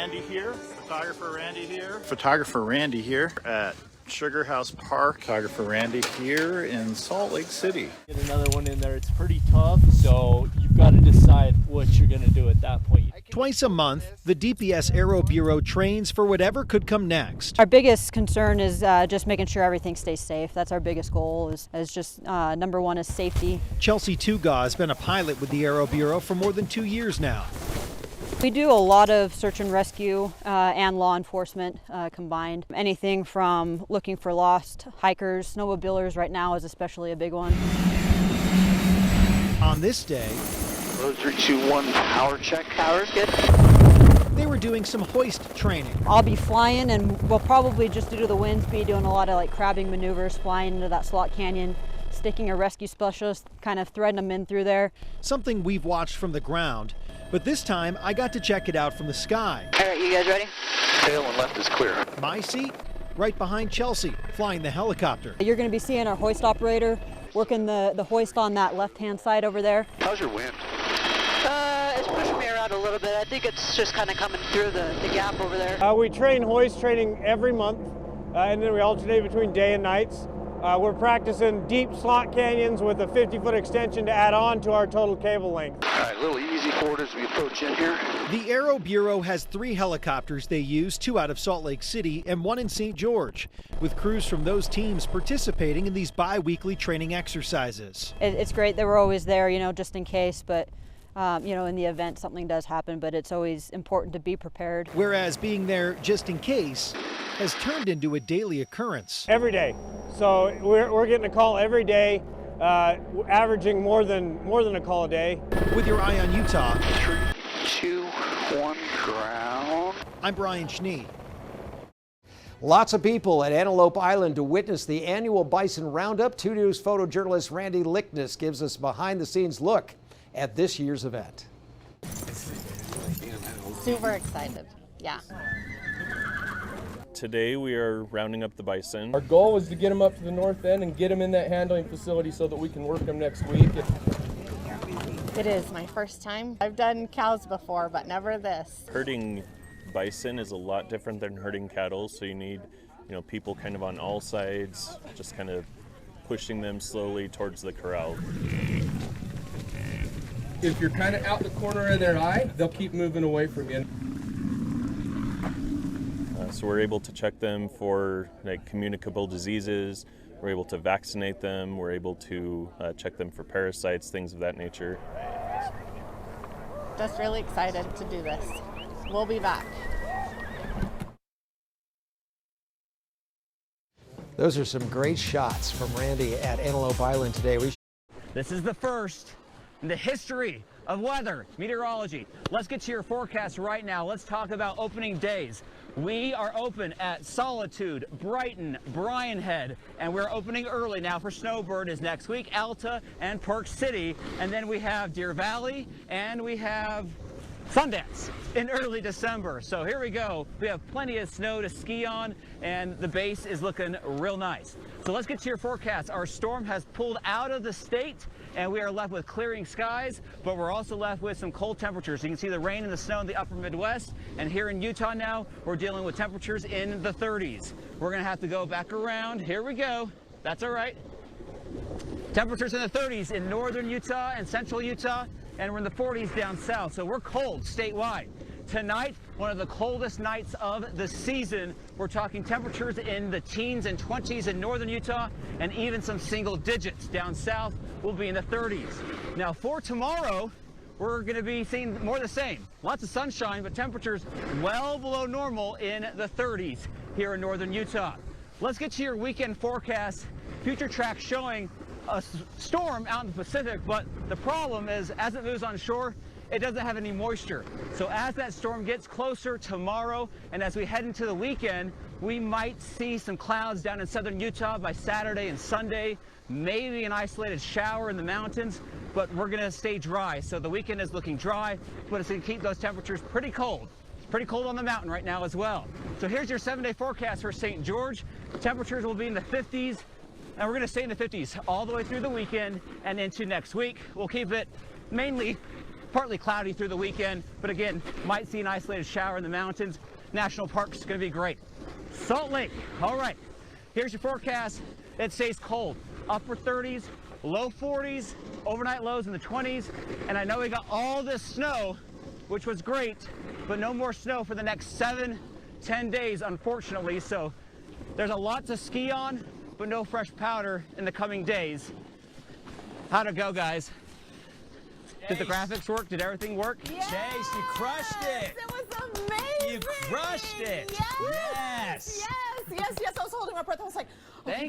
Randy here, Photographer Randy here at Sugar House Park. Photographer Randy here in Salt Lake City. Get another one in there. It's pretty tough, so you've got to decide what you're going to do at that point. Twice a month, the DPS Aero Bureau trains for whatever could come next. Our biggest concern is just making sure everything stays safe. That's our biggest goal, is just number one is safety. Chelsea Tugaw has been a pilot with the Aero Bureau for more than 2 years now. We do a lot of search and rescue and law enforcement combined. Anything from looking for lost hikers, snowmobilers right now is especially a big one. On this day, 321 power check. Power's good. They were doing some hoist training. I'll be flying, and we'll probably just due to the winds be doing a lot of like crabbing maneuvers, flying into that slot canyon, sticking a rescue specialist, kind of threading them in through there. Something we've watched from the ground, but this time I got to check it out from the sky. All right, you guys ready? Tail and left is clear. My seat, right behind Chelsea, flying the helicopter. You're going to be seeing our hoist operator working the hoist on that left-hand side over there. How's your wind? It's pushing me around a little bit. I think it's just kind of coming through the gap over there. We train hoist training every month, and then we alternate between day and nights. We're practicing deep slot canyons with a 50-foot extension to add on to our total cable length. All right, a little easy forward as we approach in here. The Aero Bureau has 3 helicopters they use, 2 out of Salt Lake City and 1 in St. George, with crews from those teams participating in these bi-weekly training exercises. It's great that we're always there, just in case, but in the event something does happen, but it's always important to be prepared. Whereas being there just in case has turned into a daily occurrence. Every day. So we're getting a call every day, averaging more than a call a day. With your eye on Utah, 3, 2, 1, ground. I'm Brian Schnee. Lots of people at Antelope Island to witness the annual Bison Roundup. 2 News photojournalist Randy Likness gives us behind-the-scenes look at this year's event. Super excited, yeah. Today we are rounding up the bison. Our goal is to get them up to the north end and get them in that handling facility so that we can work them next week. It is my first time. I've done cows before, but never this. Herding bison is a lot different than herding cattle, so you need, people kind of on all sides, just kind of pushing them slowly towards the corral. If you're kind of out the corner of their eye, they'll keep moving away from you. So we're able to check them for communicable diseases. We're able to vaccinate them. We're able to check them for parasites, things of that nature. Just really excited to do this. We'll be back. Those are some great shots from Randy at Antelope Island today. This is the first in the history of weather, meteorology. Let's get to your forecast right now. Let's talk about opening days. We are open at Solitude, Brighton, Bryan Head, and we're opening early now for Snowbird is next week, Alta and Park City, and then we have Deer Valley and we have Sundance in early December. So here we go. We have plenty of snow to ski on, and the base is looking real nice. So let's get to your forecast. Our storm has pulled out of the state, and we are left with clearing skies, but we're also left with some cold temperatures. You can see the rain and the snow in the upper Midwest, and here in Utah now, we're dealing with temperatures in the 30s. We're gonna have to go back around. Here we go. That's all right. Temperatures in the 30s in northern Utah and central Utah, and we're in the 40s down south, so we're cold statewide. Tonight, one of the coldest nights of the season. We're talking temperatures in the teens and 20s in northern Utah, and even some single digits down south will be in the 30s. Now for tomorrow, we're going to be seeing more of the same. Lots of sunshine, but temperatures well below normal in the 30s here in northern Utah. Let's get to your weekend forecast. Future track showing a storm out in the Pacific, but the problem is as it moves on shore, it doesn't have any moisture. So as that storm gets closer tomorrow and as we head into the weekend, we might see some clouds down in southern Utah by Saturday and Sunday, maybe an isolated shower in the mountains, but we're gonna stay dry. So the weekend is looking dry, but it's gonna keep those temperatures pretty cold. It's pretty cold on the mountain right now as well. So here's your 7-day forecast for St. George. Temperatures will be in the 50s, and we're gonna stay in the 50s all the way through the weekend and into next week. We'll keep it mainly Partly cloudy through the weekend, but again, might see an isolated shower in the mountains. National Park is going to be great. Salt Lake, all right. Here's your forecast. It stays cold. Upper 30s, low 40s, overnight lows in the 20s. And I know we got all this snow, which was great, but no more snow for the next 7-10 days, unfortunately. So there's a lot to ski on, but no fresh powder in the coming days. How'd it go, guys? Did the graphics work? Did everything work? Yes. Chase, you crushed it. It was amazing. You crushed it. Yes. Yes. I was holding my breath. I was like, okay. Thank